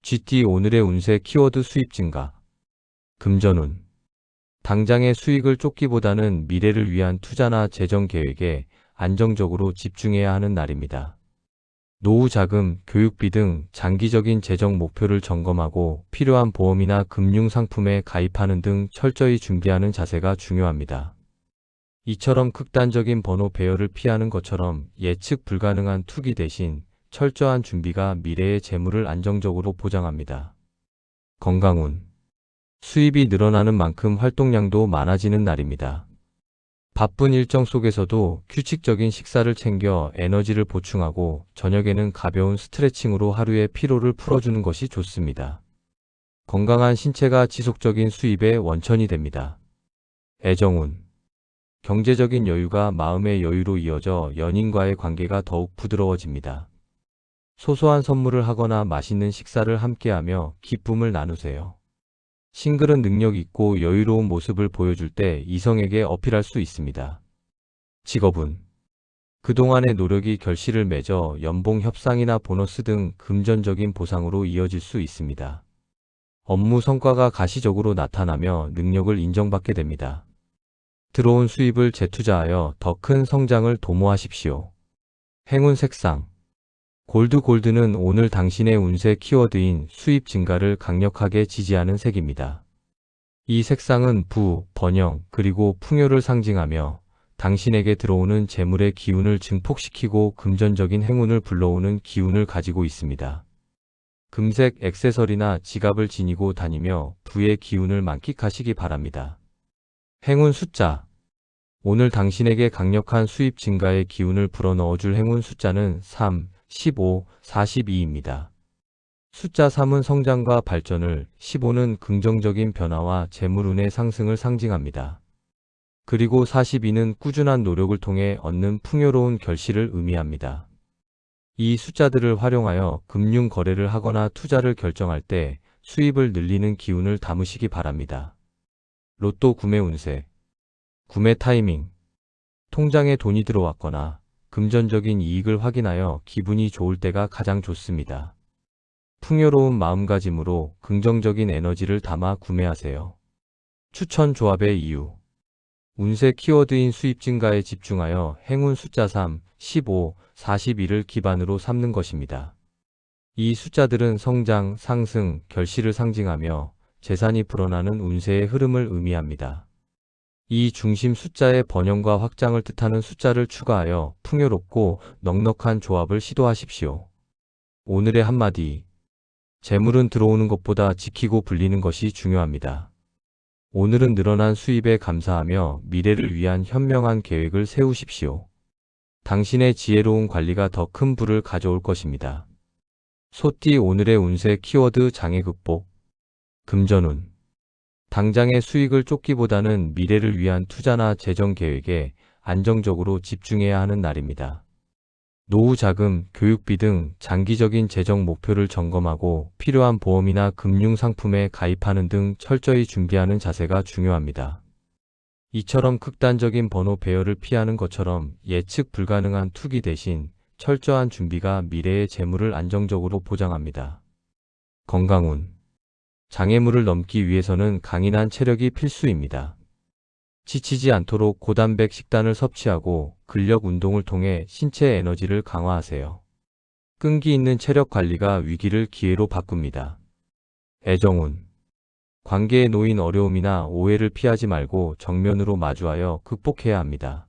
GT 오늘의 운세 키워드 수입 증가. 금전운. 당장의 수익을 쫓기보다는 미래를 위한 투자나 재정 계획에 안정적으로 집중해야 하는 날입니다. 노후 자금, 교육비 등 장기적인 재정 목표를 점검하고 필요한 보험이나 금융 상품에 가입하는 등 철저히 준비하는 자세가 중요합니다. 이처럼 극단적인 번호 배열을 피하는 것처럼 예측 불가능한 투기 대신 철저한 준비가 미래의 재물을 안정적으로 보장합니다. 건강운. 수입이 늘어나는 만큼 활동량도 많아지는 날입니다. 바쁜 일정 속에서도 규칙적인 식사를 챙겨 에너지를 보충하고 저녁에는 가벼운 스트레칭으로 하루의 피로를 풀어주는 것이 좋습니다. 건강한 신체가 지속적인 수입의 원천이 됩니다. 애정운. 경제적인 여유가 마음의 여유로 이어져 연인과의 관계가 더욱 부드러워집니다. 소소한 선물을 하거나 맛있는 식사를 함께하며 기쁨을 나누세요. 싱글은 능력 있고 여유로운 모습을 보여줄 때 이성에게 어필할 수 있습니다. 직업운. 그동안의 노력이 결실을 맺어 연봉 협상이나 보너스 등 금전적인 보상으로 이어질 수 있습니다. 업무 성과가 가시적으로 나타나며 능력을 인정받게 됩니다. 들어온 수입을 재투자하여 더 큰 성장을 도모하십시오. 행운 색상. 골드는 오늘 당신의 운세 키워드인 수입 증가를 강력하게 지지하는 색입니다. 이 색상은 부, 번영, 그리고 풍요를 상징하며 당신에게 들어오는 재물의 기운을 증폭시키고 금전적인 행운을 불러오는 기운을 가지고 있습니다. 금색 액세서리나 지갑을 지니고 다니며 부의 기운을 만끽하시기 바랍니다. 행운 숫자. 오늘 당신에게 강력한 수입 증가의 기운을 불어넣어줄 행운 숫자는 3, 15, 42입니다. 숫자 3은 성장과 발전을, 15는 긍정적인 변화와 재물운의 상승을 상징합니다. 그리고 42는 꾸준한 노력을 통해 얻는 풍요로운 결실을 의미합니다. 이 숫자들을 활용하여 금융 거래를 하거나 투자를 결정할 때 수입을 늘리는 기운을 담으시기 바랍니다. 로또 구매 운세. 구매 타이밍. 통장에 돈이 들어왔거나 금전적인 이익을 확인하여 기분이 좋을 때가 가장 좋습니다. 풍요로운 마음가짐으로 긍정적인 에너지를 담아 구매하세요. 추천 조합의 이유. 운세 키워드인 수입 증가에 집중하여 행운 숫자 3, 15, 42를 기반으로 삼는 것입니다. 이 숫자들은 성장, 상승, 결실을 상징하며 재산이 불어나는 운세의 흐름을 의미합니다. 이 중심 숫자의 번영과 확장을 뜻하는 숫자를 추가하여 풍요롭고 넉넉한 조합을 시도하십시오. 오늘의 한마디. 재물은 들어오는 것보다 지키고 불리는 것이 중요합니다. 오늘은 늘어난 수입에 감사하며 미래를 위한 현명한 계획을 세우십시오. 당신의 지혜로운 관리가 더 큰 부를 가져올 것입니다. 소띠 오늘의 운세 키워드 장애 극복. 금전운. 당장의 수익을 쫓기보다는 미래를 위한 투자나 재정 계획에 안정적으로 집중해야 하는 날입니다. 노후 자금, 교육비 등 장기적인 재정 목표를 점검하고 필요한 보험이나 금융 상품에 가입하는 등 철저히 준비하는 자세가 중요합니다. 이처럼 극단적인 번호 배열을 피하는 것처럼 예측 불가능한 투기 대신 철저한 준비가 미래의 재물을 안정적으로 보장합니다. 건강운. 장애물을 넘기 위해서는 강인한 체력이 필수입니다. 지치지 않도록 고단백 식단을 섭취하고 근력 운동을 통해 신체 에너지를 강화하세요. 끈기 있는 체력 관리가 위기를 기회로 바꿉니다. 애정운. 관계에 놓인 어려움이나 오해를 피하지 말고 정면으로 마주하여 극복해야 합니다.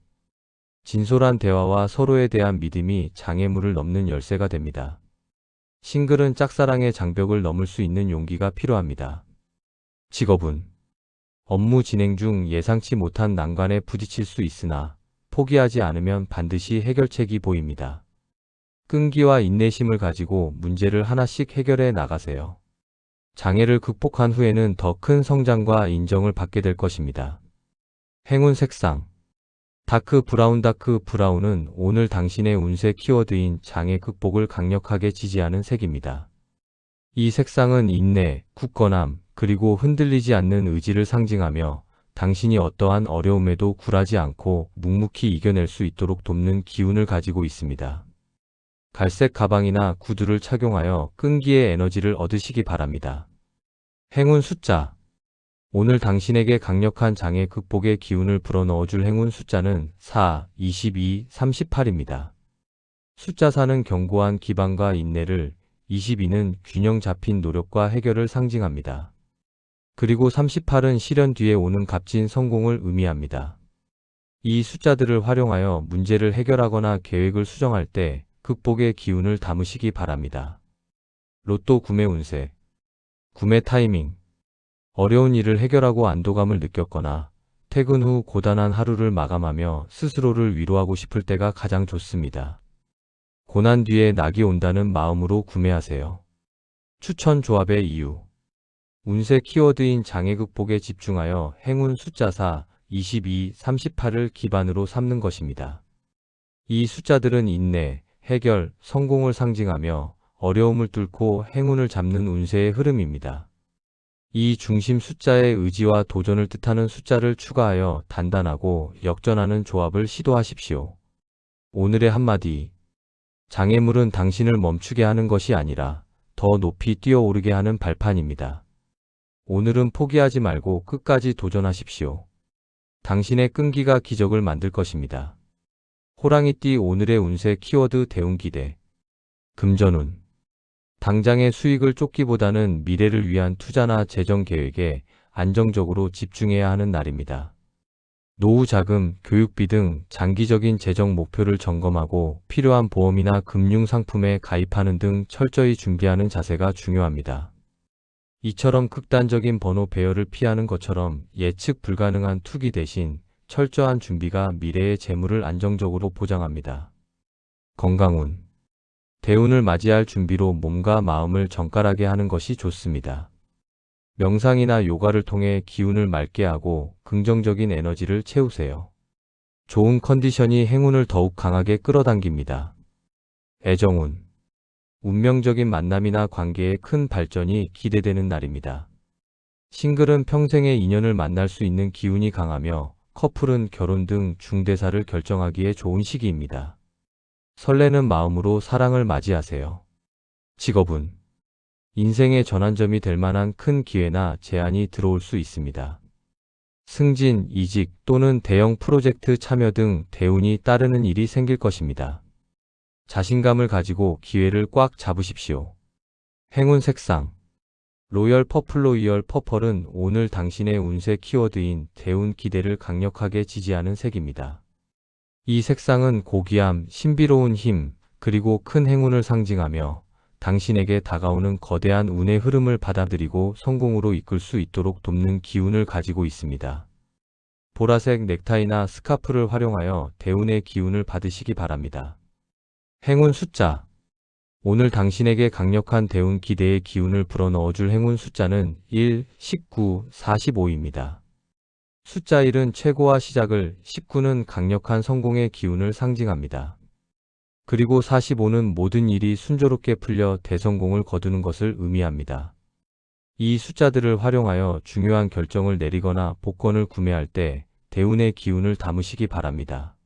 진솔한 대화와 서로에 대한 믿음이 장애물을 넘는 열쇠가 됩니다. 싱글은 짝사랑의 장벽을 넘을 수 있는 용기가 필요합니다. 직업운. 업무 진행 중 예상치 못한 난관에 부딪힐 수 있으나 포기하지 않으면 반드시 해결책이 보입니다. 끈기와 인내심을 가지고 문제를 하나씩 해결해 나가세요. 장애를 극복한 후에는 더 큰 성장과 인정을 받게 될 것입니다. 행운 색상. 다크 브라운은 오늘 당신의 운세 키워드인 장애 극복을 강력하게 지지하는 색입니다. 이 색상은 인내, 굳건함, 그리고 흔들리지 않는 의지를 상징하며 당신이 어떠한 어려움에도 굴하지 않고 묵묵히 이겨낼 수 있도록 돕는 기운을 가지고 있습니다. 갈색 가방이나 구두를 착용하여 끈기의 에너지를 얻으시기 바랍니다. 행운 숫자. 오늘 당신에게 강력한 장애 극복의 기운을 불어넣어줄 행운 숫자는 4, 22, 38입니다. 숫자 4는 견고한 기반과 인내를, 22는 균형 잡힌 노력과 해결을 상징합니다. 그리고 38은 실현 뒤에 오는 값진 성공을 의미합니다. 이 숫자들을 활용하여 문제를 해결하거나 계획을 수정할 때 극복의 기운을 담으시기 바랍니다. 로또 구매 운세. 구매 타이밍. 어려운 일을 해결하고 안도감을 느꼈거나 퇴근 후 고단한 하루를 마감하며 스스로를 위로하고 싶을 때가 가장 좋습니다. 고난 뒤에 낙이 온다는 마음으로 구매하세요. 추천 조합의 이유. 운세 키워드인 장애 극복에 집중하여 행운 숫자 4, 22, 38을 기반으로 삼는 것입니다. 이 숫자들은 인내, 해결, 성공을 상징하며 어려움을 뚫고 행운을 잡는 운세의 흐름입니다. 이 중심 숫자의 의지와 도전을 뜻하는 숫자를 추가하여 단단하고 역전하는 조합을 시도하십시오. 오늘의 한마디. 장애물은 당신을 멈추게 하는 것이 아니라 더 높이 뛰어오르게 하는 발판입니다. 오늘은 포기하지 말고 끝까지 도전하십시오. 당신의 끈기가 기적을 만들 것입니다. 호랑이띠 오늘의 운세 키워드 대운기대. 금전운. 당장의 수익을 쫓기보다는 미래를 위한 투자나 재정 계획에 안정적으로 집중해야 하는 날입니다. 노후 자금, 교육비 등 장기적인 재정 목표를 점검하고 필요한 보험이나 금융 상품에 가입하는 등 철저히 준비하는 자세가 중요합니다. 이처럼 극단적인 번호 배열을 피하는 것처럼 예측 불가능한 투기 대신 철저한 준비가 미래의 재물을 안정적으로 보장합니다. 건강운. 대운을 맞이할 준비로 몸과 마음을 정갈하게 하는 것이 좋습니다. 명상이나 요가를 통해 기운을 맑게 하고 긍정적인 에너지를 채우세요. 좋은 컨디션이 행운을 더욱 강하게 끌어당깁니다. 애정운. 운명적인 만남이나 관계의 큰 발전이 기대되는 날입니다. 싱글은 평생의 인연을 만날 수 있는 기운이 강하며 커플은 결혼 등 중대사를 결정하기에 좋은 시기입니다. 설레는 마음으로 사랑을 맞이하세요. 직업운. 인생의 전환점이 될 만한 큰 기회나 제안이 들어올 수 있습니다. 승진, 이직 또는 대형 프로젝트 참여 등 대운이 따르는 일이 생길 것입니다. 자신감을 가지고 기회를 꽉 잡으십시오. 행운 색상. 로열 퍼플. 로열 퍼플은 오늘 당신의 운세 키워드인 대운 기대를 강력하게 지지하는 색입니다. 이 색상은 고귀함, 신비로운 힘, 그리고 큰 행운을 상징하며 당신에게 다가오는 거대한 운의 흐름을 받아들이고 성공으로 이끌 수 있도록 돕는 기운을 가지고 있습니다. 보라색 넥타이나 스카프를 활용하여 대운의 기운을 받으시기 바랍니다. 행운 숫자. 오늘 당신에게 강력한 대운 기대의 기운을 불어넣어줄 행운 숫자는 1, 19, 45입니다. 숫자 1은 최고와 시작을, 19는 강력한 성공의 기운을 상징합니다. 그리고 45는 모든 일이 순조롭게 풀려 대성공을 거두는 것을 의미합니다. 이 숫자들을 활용하여 중요한 결정을 내리거나 복권을 구매할 때 대운의 기운을 담으시기 바랍니다.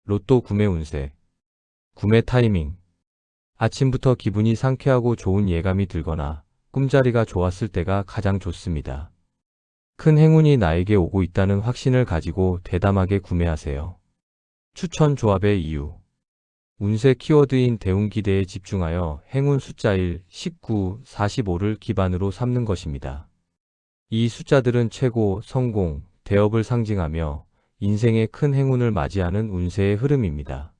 로또 구매 운세. 구매 타이밍. 아침부터 기분이 상쾌하고 좋은 예감이 들거나 꿈자리가 좋았을 때가 가장 좋습니다. 큰 행운이 나에게 오고 있다는 확신을 가지고 대담하게 구매하세요. 추천 조합의 이유. 운세 키워드인 대운 기대에 집중하여 행운 숫자 1, 19, 45를 기반으로 삼는 것입니다. 이 숫자들은 최고, 성공, 대업을 상징하며 인생의 큰 행운을 맞이하는 운세의 흐름입니다.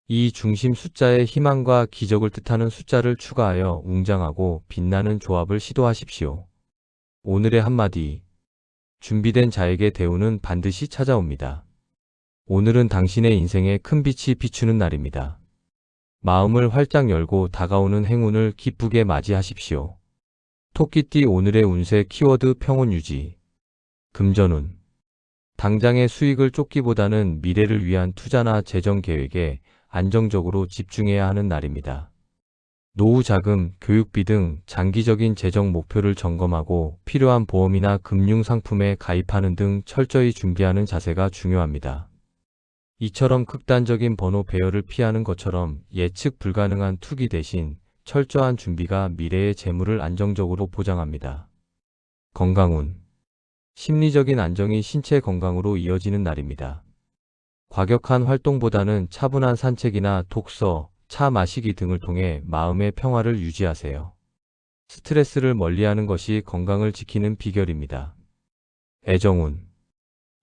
이 중심 숫자의 희망과 기적을 뜻하는 숫자를 추가하여 웅장하고 빛나는 조합을 시도하십시오. 오늘의 한마디. 준비된 자에게 대운은 반드시 찾아옵니다. 오늘은 당신의 인생에 큰 빛이 비추는 날입니다. 마음을 활짝 열고 다가오는 행운을 기쁘게 맞이하십시오. 토끼띠 오늘의 운세 키워드 평온 유지. 금전운. 당장의 수익을 쫓기보다는 미래를 위한 투자나 재정 계획에 안정적으로 집중해야 하는 날입니다. 노후 자금, 교육비 등 장기적인 재정 목표를 점검하고 필요한 보험이나 금융 상품에 가입하는 등 철저히 준비하는 자세가 중요합니다. 이처럼 극단적인 번호 배열을 피하는 것처럼 예측 불가능한 투기 대신 철저한 준비가 미래의 재물을 안정적으로 보장합니다. 건강운. 심리적인 안정이 신체 건강으로 이어지는 날입니다. 과격한 활동보다는 차분한 산책이나 독서, 차 마시기 등을 통해 마음의 평화를 유지하세요. 스트레스를 멀리하는 것이 건강을 지키는 비결입니다. 애정운.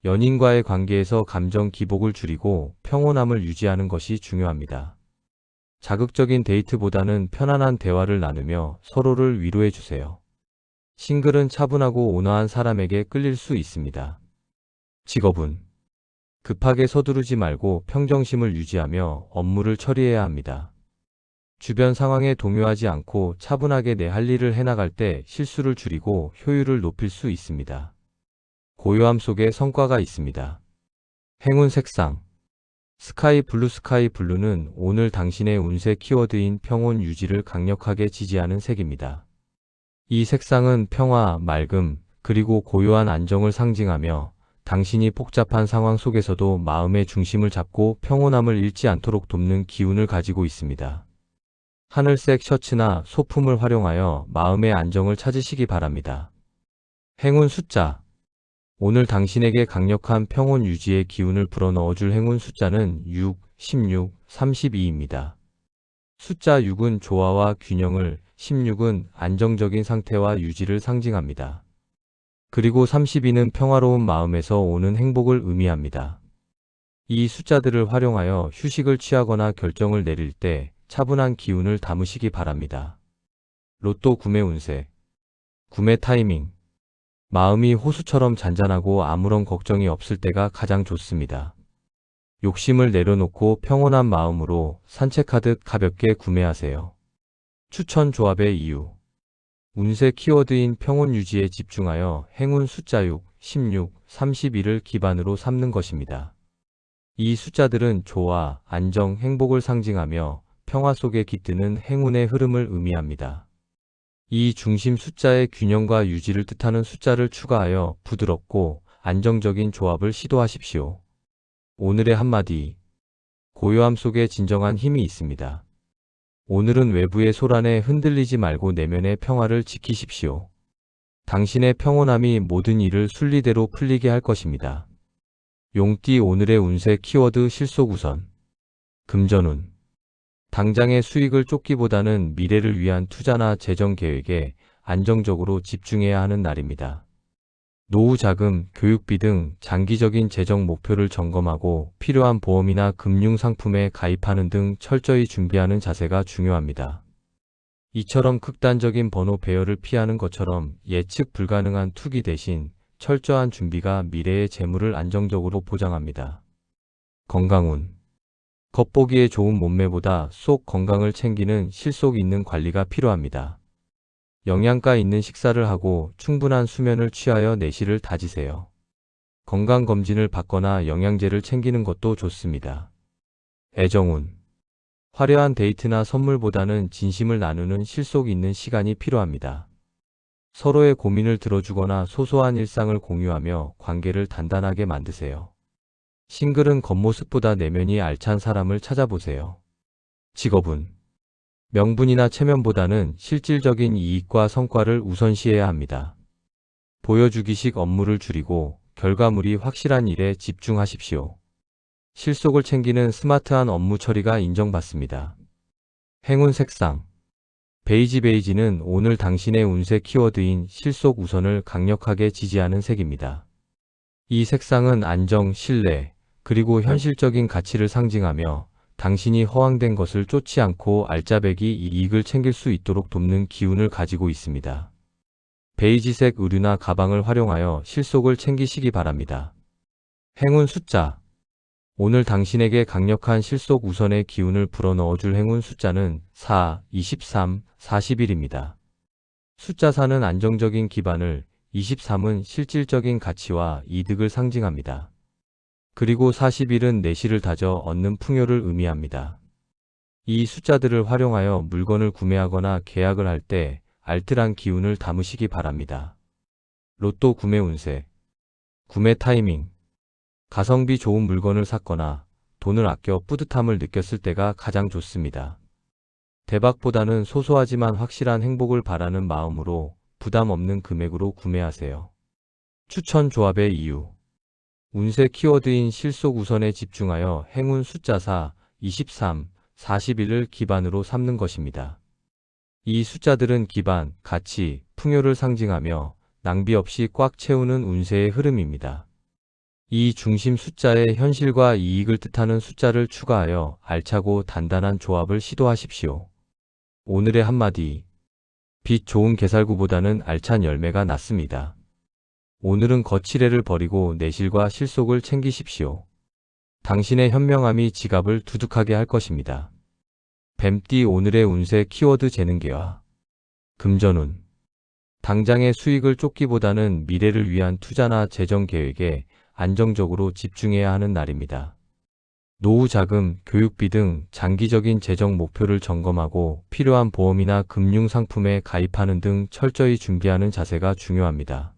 연인과의 관계에서 감정 기복을 줄이고 평온함을 유지하는 것이 중요합니다. 자극적인 데이트보다는 편안한 대화를 나누며 서로를 위로해 주세요. 싱글은 차분하고 온화한 사람에게 끌릴 수 있습니다. 직업운. 급하게 서두르지 말고 평정심을 유지하며 업무를 처리해야 합니다. 주변 상황에 동요하지 않고 차분하게 내 할 일을 해나갈 때 실수를 줄이고 효율을 높일 수 있습니다. 고요함 속에 성과가 있습니다. 행운 색상. 스카이 블루는 오늘 당신의 운세 키워드인 평온 유지를 강력하게 지지하는 색입니다. 이 색상은 평화, 맑음, 그리고 고요한 안정을 상징하며 당신이 복잡한 상황 속에서도 마음의 중심을 잡고 평온함을 잃지 않도록 돕는 기운을 가지고 있습니다. 하늘색 셔츠나 소품을 활용하여 마음의 안정을 찾으시기 바랍니다. 행운 숫자. 오늘 당신에게 강력한 평온 유지의 기운을 불어넣어줄 행운 숫자는 6, 16, 32입니다. 숫자 6은 조화와 균형을, 16은 안정적인 상태와 유지를 상징합니다. 그리고 32는 평화로운 마음에서 오는 행복을 의미합니다. 이 숫자들을 활용하여 휴식을 취하거나 결정을 내릴 때 차분한 기운을 담으시기 바랍니다. 로또 구매 운세. 구매 타이밍. 마음이 호수처럼 잔잔하고 아무런 걱정이 없을 때가 가장 좋습니다. 욕심을 내려놓고 평온한 마음으로 산책하듯 가볍게 구매하세요. 추천 조합의 이유. 운세 키워드인 평온 유지에 집중하여 행운 숫자 6, 16, 32를 기반으로 삼는 것입니다. 이 숫자들은 조화, 안정, 행복을 상징하며 평화 속에 깃드는 행운의 흐름을 의미합니다. 이 중심 숫자의 균형과 유지를 뜻하는 숫자를 추가하여 부드럽고 안정적인 조합을 시도하십시오. 오늘의 한마디. 고요함 속에 진정한 힘이 있습니다. 오늘은 외부의 소란에 흔들리지 말고 내면의 평화를 지키십시오. 당신의 평온함이 모든 일을 순리대로 풀리게 할 것입니다. 용띠 오늘의 운세 키워드 실속우선. 금전운. 당장의 수익을 쫓기보다는 미래를 위한 투자나 재정 계획에 안정적으로 집중해야 하는 날입니다. 노후 자금, 교육비 등 장기적인 재정 목표를 점검하고 필요한 보험이나 금융 상품에 가입하는 등 철저히 준비하는 자세가 중요합니다. 이처럼 극단적인 번호 배열을 피하는 것처럼 예측 불가능한 투기 대신 철저한 준비가 미래의 재물을 안정적으로 보장합니다. 건강운. 겉보기에 좋은 몸매보다 속 건강을 챙기는 실속 있는 관리가 필요합니다. 영양가 있는 식사를 하고 충분한 수면을 취하여 내실을 다지세요. 건강검진을 받거나 영양제를 챙기는 것도 좋습니다. 애정운. 화려한 데이트나 선물보다는 진심을 나누는 실속 있는 시간이 필요합니다. 서로의 고민을 들어주거나 소소한 일상을 공유하며 관계를 단단하게 만드세요. 싱글은 겉모습보다 내면이 알찬 사람을 찾아보세요. 직업운. 명분이나 체면보다는 실질적인 이익과 성과를 우선시해야 합니다. 보여주기식 업무를 줄이고 결과물이 확실한 일에 집중하십시오. 실속을 챙기는 스마트한 업무 처리가 인정받습니다. 행운 색상. 베이지는 오늘 당신의 운세 키워드인 실속 우선을 강력하게 지지하는 색입니다. 이 색상은 안정, 신뢰, 그리고 현실적인 가치를 상징하며 당신이 허황된 것을 쫓지 않고 알짜배기 이익을 챙길 수 있도록 돕는 기운을 가지고 있습니다. 베이지색 의류나 가방을 활용하여 실속을 챙기시기 바랍니다. 행운 숫자. 오늘 당신에게 강력한 실속 우선의 기운을 불어넣어줄 행운 숫자는 4, 23, 41입니다. 숫자 4는 안정적인 기반을, 23은 실질적인 가치와 이득을 상징합니다. 그리고 41은 내실을 다져 얻는 풍요를 의미합니다. 이 숫자들을 활용하여 물건을 구매하거나 계약을 할 때 알뜰한 기운을 담으시기 바랍니다. 로또 구매 운세. 구매 타이밍. 가성비 좋은 물건을 샀거나 돈을 아껴 뿌듯함을 느꼈을 때가 가장 좋습니다. 대박보다는 소소하지만 확실한 행복을 바라는 마음으로 부담 없는 금액으로 구매하세요. 추천 조합의 이유. 운세 키워드인 실속 우선에 집중하여 행운 숫자 4, 23, 41을 기반으로 삼는 것입니다. 이 숫자들은 기반, 가치, 풍요를 상징하며 낭비 없이 꽉 채우는 운세의 흐름입니다. 이 중심 숫자에 현실과 이익을 뜻하는 숫자를 추가하여 알차고 단단한 조합을 시도하십시오. 오늘의 한마디. 빛 좋은 게살구보다는 알찬 열매가 낫습니다. 오늘은 거칠애를 버리고 내실과 실속을 챙기십시오. 당신의 현명함이 지갑을 두둑하게 할 것입니다. 뱀띠 오늘의 운세 키워드 재능개화. 금전운. 당장의 수익을 쫓기보다는 미래를 위한 투자나 재정 계획에 안정적으로 집중해야 하는 날입니다. 노후 자금, 교육비 등 장기적인 재정 목표를 점검하고 필요한 보험이나 금융 상품에 가입하는 등 철저히 준비하는 자세가 중요합니다.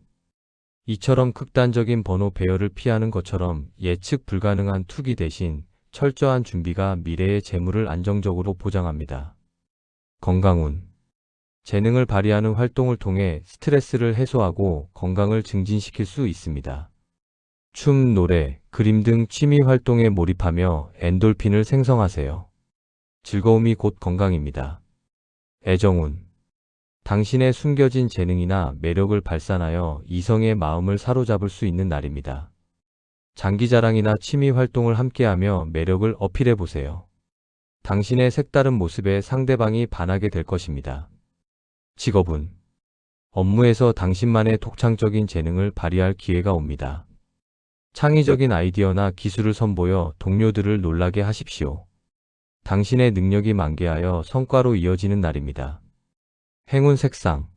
이처럼 극단적인 번호 배열을 피하는 것처럼 예측 불가능한 투기 대신 철저한 준비가 미래의 재물을 안정적으로 보장합니다. 건강운. 재능을 발휘하는 활동을 통해 스트레스를 해소하고 건강을 증진시킬 수 있습니다. 춤, 노래, 그림 등 취미 활동에 몰입하며 엔돌핀을 생성하세요. 즐거움이 곧 건강입니다. 애정운. 당신의 숨겨진 재능이나 매력을 발산하여 이성의 마음을 사로잡을 수 있는 날입니다. 장기자랑이나 취미 활동을 함께하며 매력을 어필해보세요. 당신의 색다른 모습에 상대방이 반하게 될 것입니다. 직업운. 업무에서 당신만의 독창적인 재능을 발휘할 기회가 옵니다. 창의적인 아이디어나 기술을 선보여 동료들을 놀라게 하십시오. 당신의 능력이 만개하여 성과로 이어지는 날입니다. 행운 색상.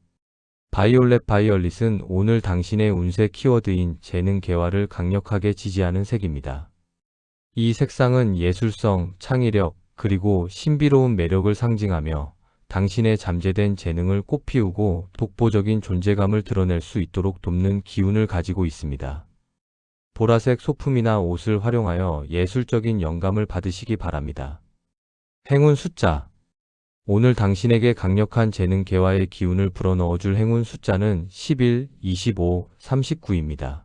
바이올렛 바이올릿은 오늘 당신의 운세 키워드인 재능 개화를 강력하게 지지하는 색입니다. 이 색상은 예술성, 창의력, 그리고 신비로운 매력을 상징하며 당신의 잠재된 재능을 꽃피우고 독보적인 존재감을 드러낼 수 있도록 돕는 기운을 가지고 있습니다. 보라색 소품이나 옷을 활용하여 예술적인 영감을 받으시기 바랍니다. 행운 숫자. 오늘 당신에게 강력한 재능 개화의 기운을 불어넣어줄 행운 숫자는 11, 25, 39입니다.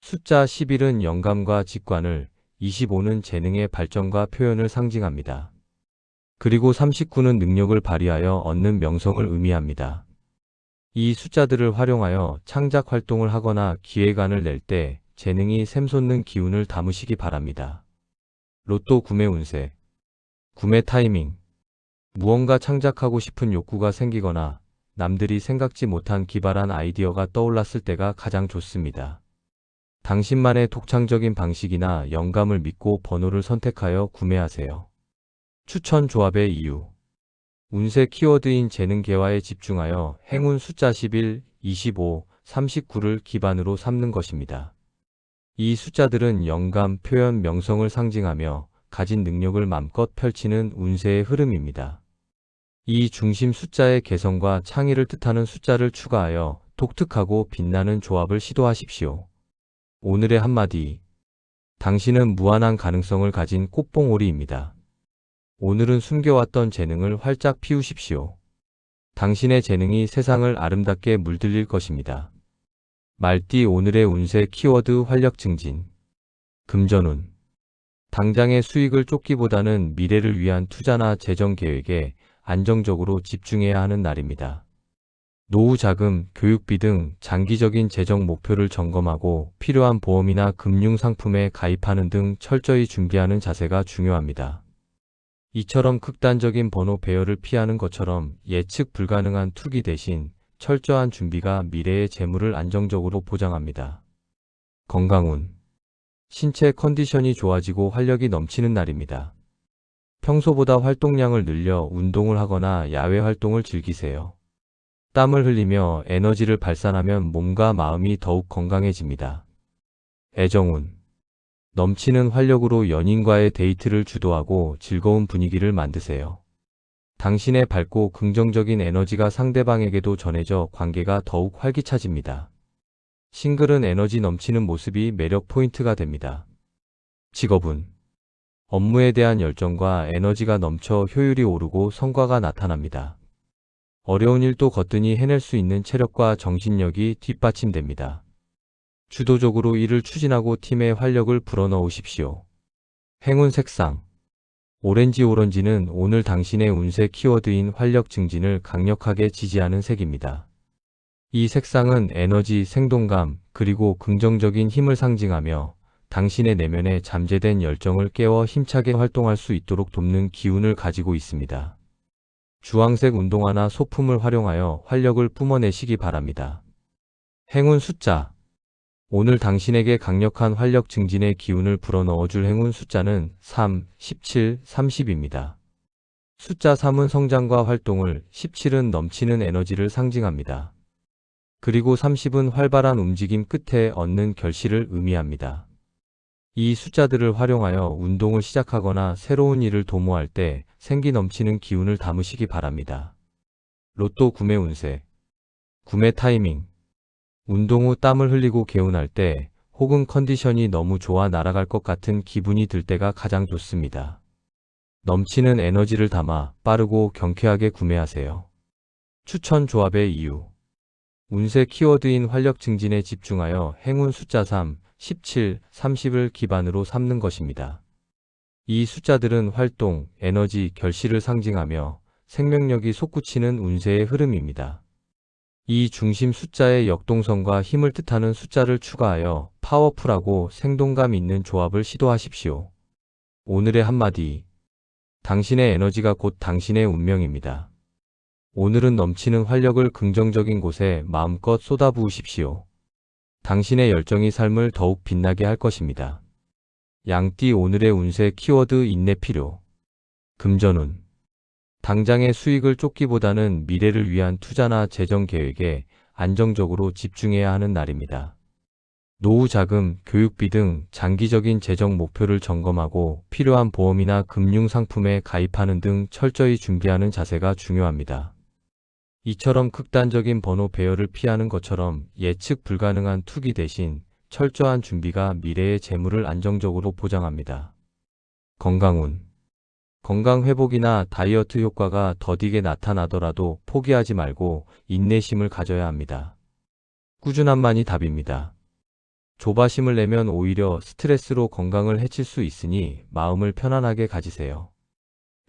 숫자 11은 영감과 직관을, 25는 재능의 발전과 표현을 상징합니다. 그리고 39는 능력을 발휘하여 얻는 명성을 의미합니다. 이 숫자들을 활용하여 창작 활동을 하거나 기획안을 낼 때 재능이 샘솟는 기운을 담으시기 바랍니다. 로또 구매 운세. 구매 타이밍. 무언가 창작하고 싶은 욕구가 생기거나 남들이 생각지 못한 기발한 아이디어가 떠올랐을 때가 가장 좋습니다. 당신만의 독창적인 방식이나 영감을 믿고 번호를 선택하여 구매하세요. 추천 조합의 이유. 운세 키워드인 재능 개화에 집중하여 행운 숫자 11, 25, 39를 기반으로 삼는 것입니다. 이 숫자들은 영감, 표현, 명성을 상징하며 가진 능력을 맘껏 펼치는 운세의 흐름입니다. 이 중심 숫자의 개성과 창의를 뜻하는 숫자를 추가하여 독특하고 빛나는 조합을 시도하십시오. 오늘의 한마디. 당신은 무한한 가능성을 가진 꽃봉오리입니다. 오늘은 숨겨왔던 재능을 활짝 피우십시오. 당신의 재능이 세상을 아름답게 물들일 것입니다. 말띠 오늘의 운세 키워드 활력 증진. 금전운. 당장의 수익을 쫓기보다는 미래를 위한 투자나 재정 계획에 안정적으로 집중해야 하는 날입니다. 노후 자금, 교육비 등 장기적인 재정 목표를 점검하고 필요한 보험이나 금융 상품에 가입하는 등 철저히 준비하는 자세가 중요합니다. 이처럼 극단적인 번호 배열을 피하는 것처럼 예측 불가능한 투기 대신 철저한 준비가 미래의 재물을 안정적으로 보장합니다. 건강운. 신체 컨디션이 좋아지고 활력이 넘치는 날입니다. 평소보다 활동량을 늘려 운동을 하거나 야외 활동을 즐기세요. 땀을 흘리며 에너지를 발산하면 몸과 마음이 더욱 건강해집니다. 애정운. 넘치는 활력으로 연인과의 데이트를 주도하고 즐거운 분위기를 만드세요. 당신의 밝고 긍정적인 에너지가 상대방에게도 전해져 관계가 더욱 활기차집니다. 싱글은 에너지 넘치는 모습이 매력 포인트가 됩니다. 직업운. 업무에 대한 열정과 에너지가 넘쳐 효율이 오르고 성과가 나타납니다. 어려운 일도 거뜬히 해낼 수 있는 체력과 정신력이 뒷받침됩니다. 주도적으로 일을 추진하고 팀의 활력을 불어넣으십시오. 행운 색상 오렌지는 오늘 당신의 운세 키워드인 활력 증진을 강력하게 지지하는 색입니다. 이 색상은 에너지, 생동감, 그리고 긍정적인 힘을 상징하며 당신의 내면에 잠재된 열정을 깨워 힘차게 활동할 수 있도록 돕는 기운을 가지고 있습니다. 주황색 운동화나 소품을 활용하여 활력을 뿜어내시기 바랍니다. 행운 숫자 오늘 당신에게 강력한 활력 증진의 기운을 불어넣어줄 행운 숫자는 3, 17, 30입니다. 숫자 3은 성장과 활동을, 17은 넘치는 에너지를 상징합니다. 그리고 30은 활발한 움직임 끝에 얻는 결실을 의미합니다. 이 숫자들을 활용하여 운동을 시작하거나 새로운 일을 도모할 때 생기 넘치는 기운을 담으시기 바랍니다. 로또 구매 운세 구매 타이밍 운동 후 땀을 흘리고 개운할 때 혹은 컨디션이 너무 좋아 날아갈 것 같은 기분이 들 때가 가장 좋습니다. 넘치는 에너지를 담아 빠르고 경쾌하게 구매하세요. 추천 조합의 이유 운세 키워드인 활력 증진에 집중하여 행운 숫자 3, 17, 30을 기반으로 삼는 것입니다. 이 숫자들은 활동, 에너지, 결실을 상징하며 생명력이 솟구치는 운세의 흐름입니다. 이 중심 숫자의 역동성과 힘을 뜻하는 숫자를 추가하여 파워풀하고 생동감 있는 조합을 시도하십시오. 오늘의 한마디. 당신의 에너지가 곧 당신의 운명입니다. 오늘은 넘치는 활력을 긍정적인 곳에 마음껏 쏟아부으십시오. 당신의 열정이 삶을 더욱 빛나게 할 것입니다. 양띠 오늘의 운세 키워드 인내 필요. 금전운 당장의 수익을 쫓기보다는 미래를 위한 투자나 재정 계획에 안정적으로 집중해야 하는 날입니다. 노후 자금, 교육비 등 장기적인 재정 목표를 점검하고 필요한 보험이나 금융 상품에 가입하는 등 철저히 준비하는 자세가 중요합니다. 이처럼 극단적인 번호 배열을 피하는 것처럼 예측 불가능한 투기 대신 철저한 준비가 미래의 재물을 안정적으로 보장합니다. 건강운 건강 회복이나 다이어트 효과가 더디게 나타나더라도 포기하지 말고 인내심을 가져야 합니다. 꾸준함만이 답입니다. 조바심을 내면 오히려 스트레스로 건강을 해칠 수 있으니 마음을 편안하게 가지세요.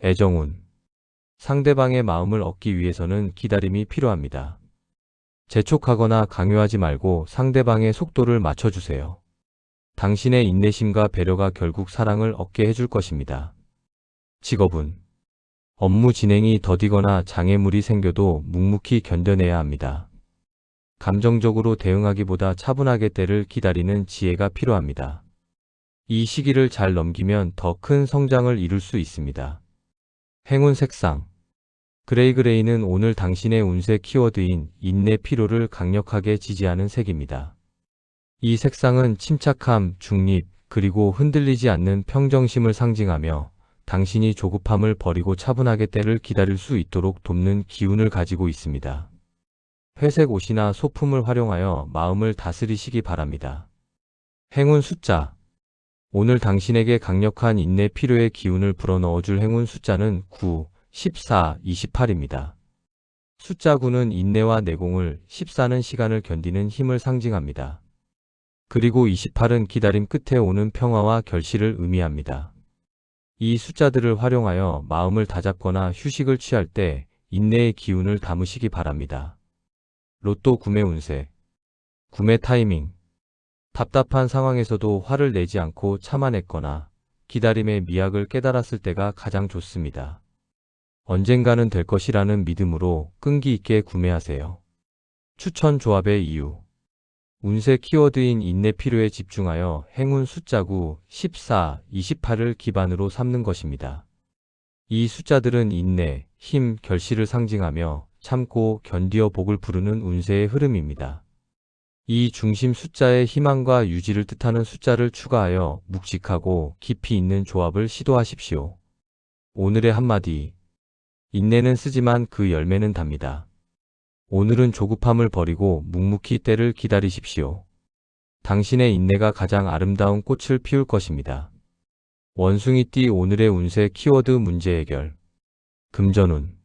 애정운 상대방의 마음을 얻기 위해서는 기다림이 필요합니다. 재촉하거나 강요하지 말고 상대방의 속도를 맞춰주세요. 당신의 인내심과 배려가 결국 사랑을 얻게 해줄 것입니다. 직업운 업무 진행이 더디거나 장애물이 생겨도 묵묵히 견뎌내야 합니다. 감정적으로 대응하기보다 차분하게 때를 기다리는 지혜가 필요합니다. 이 시기를 잘 넘기면 더 큰 성장을 이룰 수 있습니다. 행운 색상 그레이는 오늘 당신의 운세 키워드인 인내 필요를 강력하게 지지하는 색입니다. 이 색상은 침착함, 중립, 그리고 흔들리지 않는 평정심을 상징하며 당신이 조급함을 버리고 차분하게 때를 기다릴 수 있도록 돕는 기운을 가지고 있습니다. 회색 옷이나 소품을 활용하여 마음을 다스리시기 바랍니다. 행운 숫자 오늘 당신에게 강력한 인내 필요의 기운을 불어넣어줄 행운 숫자는 9, 14, 28입니다. 숫자 9는 인내와 내공을, 14는 시간을 견디는 힘을 상징합니다. 그리고 28은 기다림 끝에 오는 평화와 결실을 의미합니다. 이 숫자들을 활용하여 마음을 다잡거나 휴식을 취할 때 인내의 기운을 담으시기 바랍니다. 로또 구매 운세 구매 타이밍 답답한 상황에서도 화를 내지 않고 참아냈거나 기다림의 미학을 깨달았을 때가 가장 좋습니다. 언젠가는 될 것이라는 믿음으로 끈기 있게 구매하세요. 추천 조합의 이유 운세 키워드인 인내 필요에 집중하여 행운 숫자 9, 14, 28을 기반으로 삼는 것입니다. 이 숫자들은 인내, 힘, 결실을 상징하며 참고 견디어 복을 부르는 운세의 흐름입니다. 이 중심 숫자의 희망과 유지를 뜻하는 숫자를 추가하여 묵직하고 깊이 있는 조합을 시도하십시오. 오늘의 한마디 인내는 쓰지만 그 열매는 답니다. 오늘은 조급함을 버리고 묵묵히 때를 기다리십시오. 당신의 인내가 가장 아름다운 꽃을 피울 것입니다. 원숭이띠 오늘의 운세 키워드 문제 해결. 금전운.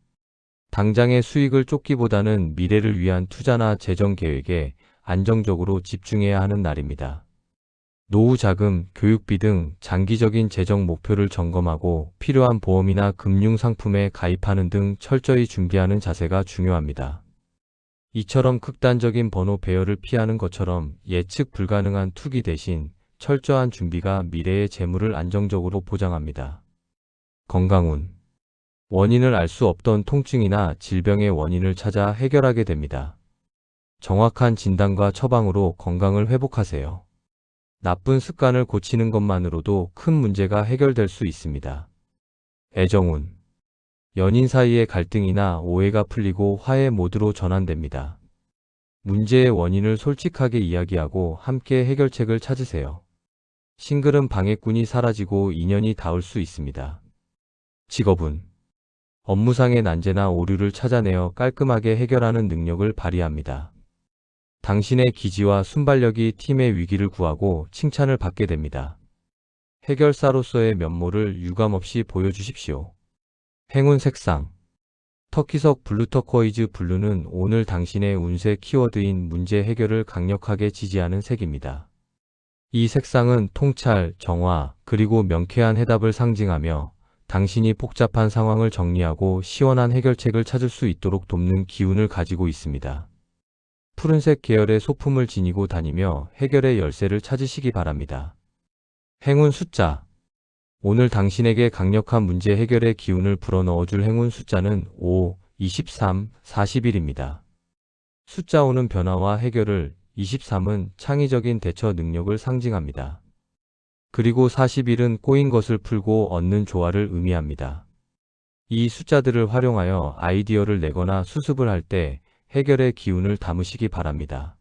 당장의 수익을 쫓기보다는 미래를 위한 투자나 재정 계획에 안정적으로 집중해야 하는 날입니다. 노후 자금, 교육비 등 장기적인 재정 목표를 점검하고 필요한 보험이나 금융 상품에 가입하는 등 철저히 준비하는 자세가 중요합니다. 이처럼 극단적인 번호 배열을 피하는 것처럼 예측 불가능한 투기 대신 철저한 준비가 미래의 재물을 안정적으로 보장합니다. 건강운. 원인을 알 수 없던 통증이나 질병의 원인을 찾아 해결하게 됩니다. 정확한 진단과 처방으로 건강을 회복하세요. 나쁜 습관을 고치는 것만으로도 큰 문제가 해결될 수 있습니다. 애정운. 연인 사이의 갈등이나 오해가 풀리고 화해 모드로 전환됩니다. 문제의 원인을 솔직하게 이야기하고 함께 해결책을 찾으세요. 싱글은 방해꾼이 사라지고 인연이 닿을 수 있습니다. 직업운. 업무상의 난제나 오류를 찾아내어 깔끔하게 해결하는 능력을 발휘합니다. 당신의 기지와 순발력이 팀의 위기를 구하고 칭찬을 받게 됩니다. 해결사로서의 면모를 유감없이 보여주십시오. 행운 색상. 터키석 블루 터코이즈 블루는 오늘 당신의 운세 키워드인 문제 해결을 강력하게 지지하는 색입니다. 이 색상은 통찰, 정화, 그리고 명쾌한 해답을 상징하며 당신이 복잡한 상황을 정리하고 시원한 해결책을 찾을 수 있도록 돕는 기운을 가지고 있습니다. 푸른색 계열의 소품을 지니고 다니며 해결의 열쇠를 찾으시기 바랍니다. 행운 숫자. 오늘 당신에게 강력한 문제 해결의 기운을 불어넣어줄 행운 숫자는 5, 23, 41입니다. 숫자 5는 변화와 해결을, 23은 창의적인 대처 능력을 상징합니다. 그리고 41은 꼬인 것을 풀고 얻는 조화를 의미합니다. 이 숫자들을 활용하여 아이디어를 내거나 수습을 할 때 해결의 기운을 담으시기 바랍니다.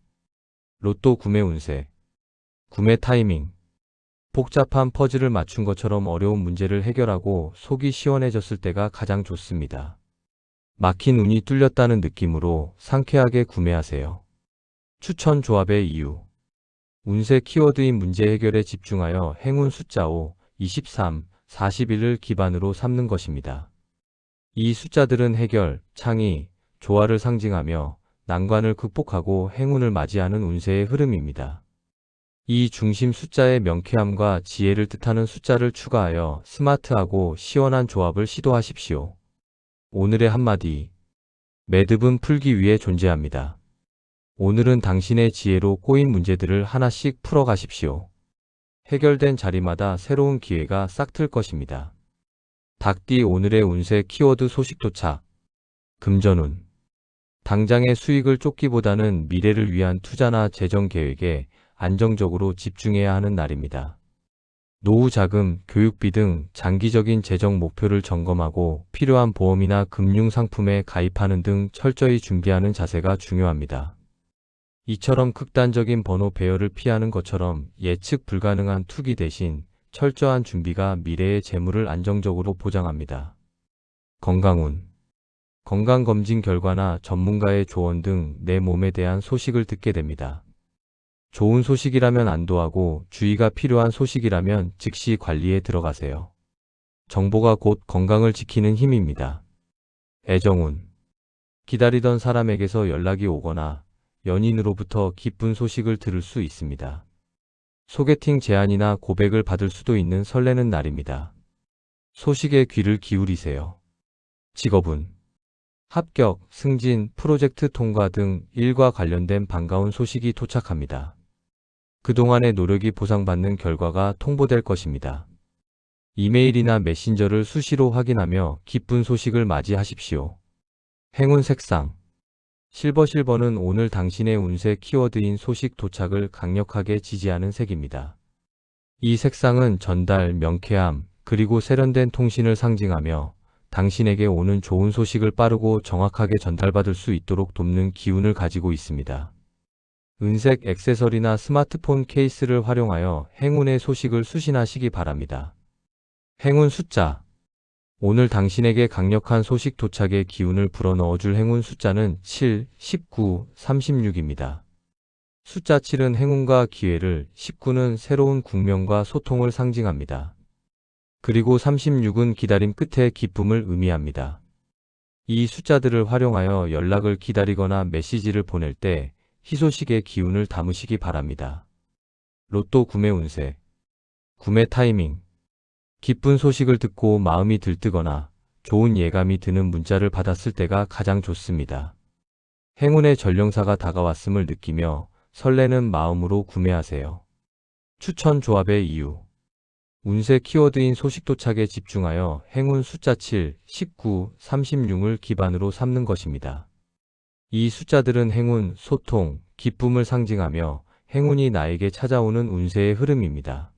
로또 구매 운세. 구매 타이밍. 복잡한 퍼즐을 맞춘 것처럼 어려운 문제를 해결하고 속이 시원해졌을 때가 가장 좋습니다. 막힌 운이 뚫렸다는 느낌으로 상쾌하게 구매하세요. 추천 조합의 이유. 운세 키워드인 문제 해결에 집중하여 행운 숫자 5, 23, 41을 기반으로 삼는 것입니다. 이 숫자들은 해결, 창의, 조화를 상징하며 난관을 극복하고 행운을 맞이하는 운세의 흐름입니다. 이 중심 숫자의 명쾌함과 지혜를 뜻하는 숫자를 추가하여 스마트하고 시원한 조합을 시도하십시오. 오늘의 한마디. 매듭은 풀기 위해 존재합니다. 오늘은 당신의 지혜로 꼬인 문제들을 하나씩 풀어가십시오. 해결된 자리마다 새로운 기회가 싹틀 것입니다. 닭띠 오늘의 운세 키워드 소식 도착. 금전운. 당장의 수익을 쫓기보다는 미래를 위한 투자나 재정 계획에 안정적으로 집중해야 하는 날입니다. 노후 자금, 교육비 등 장기적인 재정 목표를 점검하고 필요한 보험이나 금융 상품에 가입하는 등 철저히 준비하는 자세가 중요합니다. 이처럼 극단적인 번호 배열을 피하는 것처럼 예측 불가능한 투기 대신 철저한 준비가 미래의 재물을 안정적으로 보장합니다. 건강운. 건강검진 결과나 전문가의 조언 등 내 몸에 대한 소식을 듣게 됩니다. 좋은 소식이라면 안도하고 주의가 필요한 소식이라면 즉시 관리에 들어가세요. 정보가 곧 건강을 지키는 힘입니다. 애정운. 기다리던 사람에게서 연락이 오거나 연인으로부터 기쁜 소식을 들을 수 있습니다. 소개팅 제안이나 고백을 받을 수도 있는 설레는 날입니다. 소식에 귀를 기울이세요. 직업운. 합격, 승진, 프로젝트 통과 등 일과 관련된 반가운 소식이 도착합니다. 그동안의 노력이 보상받는 결과가 통보될 것입니다. 이메일이나 메신저를 수시로 확인하며 기쁜 소식을 맞이하십시오. 행운 색상. 실버는 오늘 당신의 운세 키워드인 소식 도착을 강력하게 지지하는 색입니다. 이 색상은 전달, 명쾌함, 그리고 세련된 통신을 상징하며 당신에게 오는 좋은 소식을 빠르고 정확하게 전달받을 수 있도록 돕는 기운을 가지고 있습니다. 은색 액세서리나 스마트폰 케이스를 활용하여 행운의 소식을 수신하시기 바랍니다. 행운 숫자. 오늘 당신에게 강력한 소식 도착의 기운을 불어넣어줄 행운 숫자는 7, 19, 36입니다. 숫자 7은 행운과 기회를, 19는 새로운 국면과 소통을 상징합니다. 그리고 36은 기다림 끝에 기쁨을 의미합니다. 이 숫자들을 활용하여 연락을 기다리거나 메시지를 보낼 때 희소식의 기운을 담으시기 바랍니다. 로또 구매 운세. 구매 타이밍. 기쁜 소식을 듣고 마음이 들뜨거나 좋은 예감이 드는 문자를 받았을 때가 가장 좋습니다. 행운의 전령사가 다가왔음을 느끼며 설레는 마음으로 구매하세요. 추천 조합의 이유. 운세 키워드인 소식 도착에 집중하여 행운 숫자 7, 19, 36을 기반으로 삼는 것입니다. 이 숫자들은 행운, 소통, 기쁨을 상징하며 행운이 나에게 찾아오는 운세의 흐름입니다.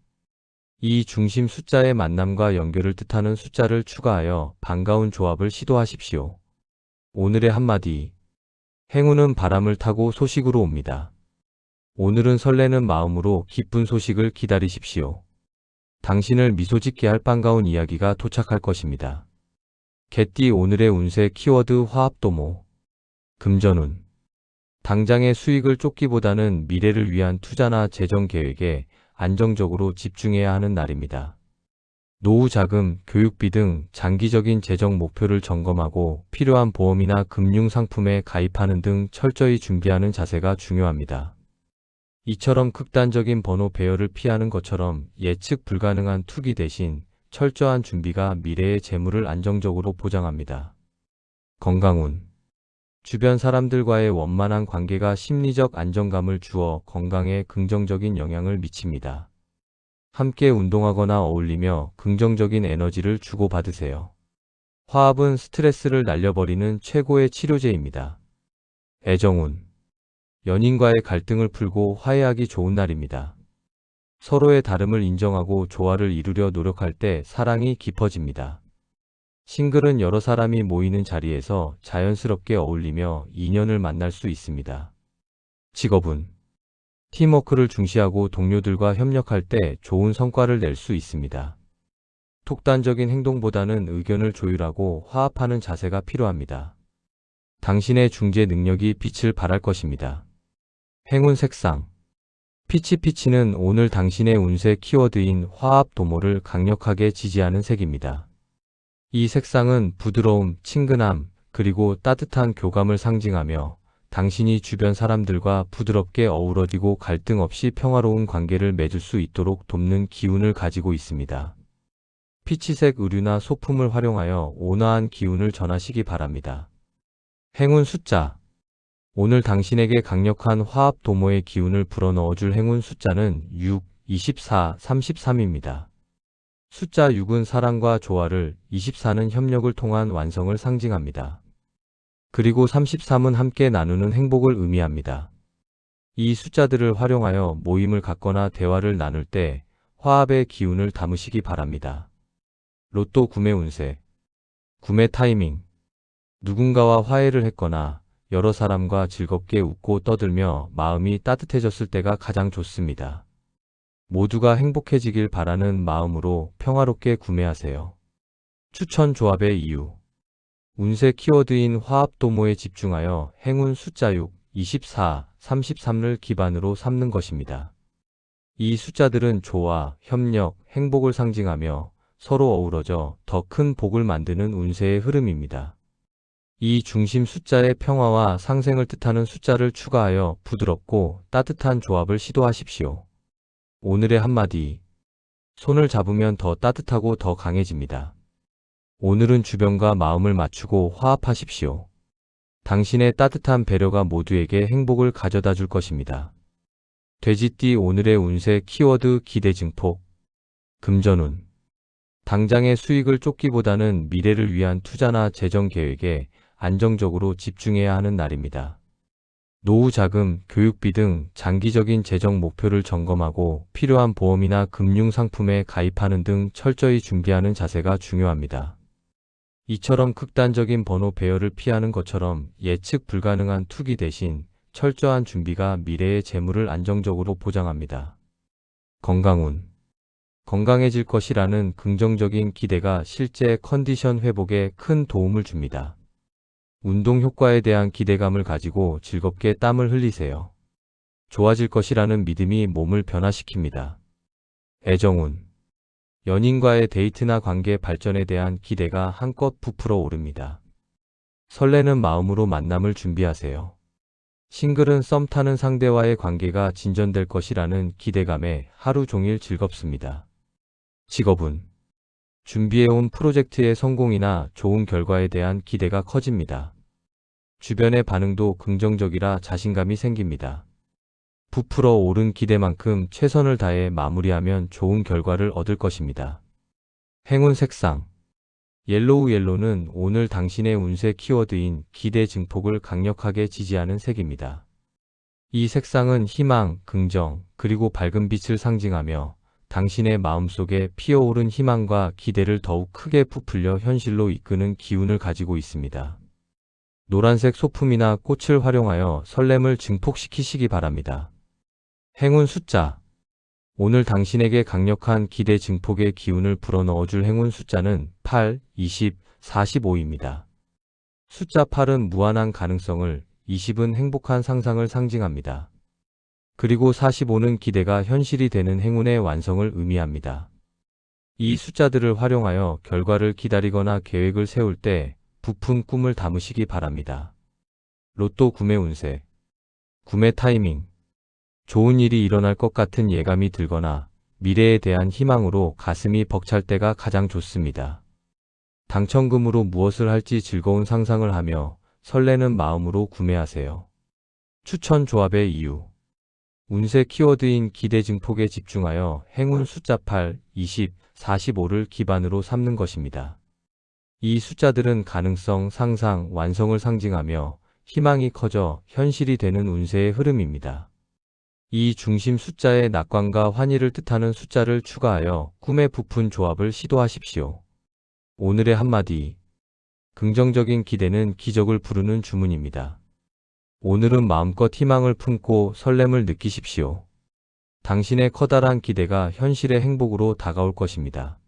이 중심 숫자의 만남과 연결을 뜻하는 숫자를 추가하여 반가운 조합을 시도하십시오. 오늘의 한마디. 행운은 바람을 타고 소식으로 옵니다. 오늘은 설레는 마음으로 기쁜 소식을 기다리십시오. 당신을 미소 짓게 할 반가운 이야기가 도착할 것입니다. 개띠 오늘의 운세 키워드 화합도모. 금전운. 당장의 수익을 쫓기보다는 미래를 위한 투자나 재정 계획에 안정적으로 집중해야 하는 날입니다. 노후 자금, 교육비 등 장기적인 재정 목표를 점검하고 필요한 보험이나 금융 상품에 가입하는 등 철저히 준비하는 자세가 중요합니다. 이처럼 극단적인 번호 배열을 피하는 것처럼 예측 불가능한 투기 대신 철저한 준비가 미래의 재물을 안정적으로 보장합니다. 건강운. 주변 사람들과의 원만한 관계가 심리적 안정감을 주어 건강에 긍정적인 영향을 미칩니다. 함께 운동하거나 어울리며 긍정적인 에너지를 주고받으세요. 화합은 스트레스를 날려버리는 최고의 치료제입니다. 애정운. 연인과의 갈등을 풀고 화해하기 좋은 날입니다. 서로의 다름을 인정하고 조화를 이루려 노력할 때 사랑이 깊어집니다. 싱글은 여러 사람이 모이는 자리에서 자연스럽게 어울리며 인연을 만날 수 있습니다. 직업은 팀워크를 중시하고 동료들과 협력할 때 좋은 성과를 낼 수 있습니다. 독단적인 행동보다는 의견을 조율하고 화합하는 자세가 필요합니다. 당신의 중재 능력이 빛을 발할 것입니다. 행운 색상. 피치피치는 오늘 당신의 운세 키워드인 화합 도모를 강력하게 지지하는 색입니다. 이 색상은 부드러움, 친근함, 그리고 따뜻한 교감을 상징하며 당신이 주변 사람들과 부드럽게 어우러지고 갈등 없이 평화로운 관계를 맺을 수 있도록 돕는 기운을 가지고 있습니다. 피치색 의류나 소품을 활용하여 온화한 기운을 전하시기 바랍니다. 행운 숫자. 오늘 당신에게 강력한 화합 도모의 기운을 불어넣어줄 행운 숫자는 6, 24, 33입니다. 숫자 6은 사랑과 조화를, 24는 협력을 통한 완성을 상징합니다. 그리고 33은 함께 나누는 행복을 의미합니다. 이 숫자들을 활용하여 모임을 갖거나 대화를 나눌 때 화합의 기운을 담으시기 바랍니다. 로또 구매 운세. 구매 타이밍. 누군가와 화해를 했거나 여러 사람과 즐겁게 웃고 떠들며 마음이 따뜻해졌을 때가 가장 좋습니다. 모두가 행복해지길 바라는 마음으로 평화롭게 구매하세요. 추천 조합의 이유. 운세 키워드인 화합도모에 집중하여 행운 숫자 6, 24, 33을 기반으로 삼는 것입니다. 이 숫자들은 조화, 협력, 행복을 상징하며 서로 어우러져 더 큰 복을 만드는 운세의 흐름입니다. 이 중심 숫자의 평화와 상생을 뜻하는 숫자를 추가하여 부드럽고 따뜻한 조합을 시도하십시오. 오늘의 한마디. 손을 잡으면 더 따뜻하고 더 강해집니다. 오늘은 주변과 마음을 맞추고 화합하십시오. 당신의 따뜻한 배려가 모두에게 행복을 가져다 줄 것입니다. 돼지띠 오늘의 운세 키워드 기대 증폭. 금전운. 당장의 수익을 쫓기보다는 미래를 위한 투자나 재정 계획에 안정적으로 집중해야 하는 날입니다. 노후 자금, 교육비 등 장기적인 재정 목표를 점검하고 필요한 보험이나 금융 상품에 가입하는 등 철저히 준비하는 자세가 중요합니다. 이처럼 극단적인 번호 배열을 피하는 것처럼 예측 불가능한 투기 대신 철저한 준비가 미래의 재물을 안정적으로 보장합니다. 건강운. 건강해질 것이라는 긍정적인 기대가 실제 컨디션 회복에 큰 도움을 줍니다. 운동 효과에 대한 기대감을 가지고 즐겁게 땀을 흘리세요. 좋아질 것이라는 믿음이 몸을 변화시킵니다. 애정운. 연인과의 데이트나 관계 발전에 대한 기대가 한껏 부풀어 오릅니다. 설레는 마음으로 만남을 준비하세요. 싱글은 썸 타는 상대와의 관계가 진전될 것이라는 기대감에 하루 종일 즐겁습니다. 직업은 준비해온 프로젝트의 성공이나 좋은 결과에 대한 기대가 커집니다. 주변의 반응도 긍정적이라 자신감이 생깁니다. 부풀어 오른 기대만큼 최선을 다해 마무리하면 좋은 결과를 얻을 것입니다. 행운 색상 옐로우는 오늘 당신의 운세 키워드인 기대 증폭을 강력하게 지지하는 색입니다. 이 색상은 희망, 긍정, 그리고 밝은 빛을 상징하며 당신의 마음속에 피어오른 희망과 기대를 더욱 크게 부풀려 현실로 이끄는 기운을 가지고 있습니다. 노란색 소품이나 꽃을 활용하여 설렘을 증폭시키시기 바랍니다. 행운 숫자 오늘 당신에게 강력한 기대 증폭의 기운을 불어넣어줄 행운 숫자는 8, 20, 45입니다. 숫자 8은 무한한 가능성을, 20은 행복한 상상을 상징합니다. 그리고 45는 기대가 현실이 되는 행운의 완성을 의미합니다. 이 숫자들을 활용하여 결과를 기다리거나 계획을 세울 때 부푼 꿈을 담으시기 바랍니다. 로또 구매 운세 구매 타이밍 좋은 일이 일어날 것 같은 예감이 들거나 미래에 대한 희망으로 가슴이 벅찰 때가 가장 좋습니다. 당첨금으로 무엇을 할지 즐거운 상상을 하며 설레는 마음으로 구매하세요. 추천 조합의 이유 운세 키워드인 기대 증폭에 집중하여 행운 숫자 8, 20, 45를 기반으로 삼는 것입니다. 이 숫자들은 가능성, 상상, 완성을 상징하며 희망이 커져 현실이 되는 운세의 흐름입니다. 이 중심 숫자에 낙관과 환희를 뜻하는 숫자를 추가하여 꿈에 부푼 조합을 시도하십시오. 오늘의 한마디 긍정적인 기대는 기적을 부르는 주문입니다. 오늘은 마음껏 희망을 품고 설렘을 느끼십시오. 당신의 커다란 기대가 현실의 행복으로 다가올 것입니다.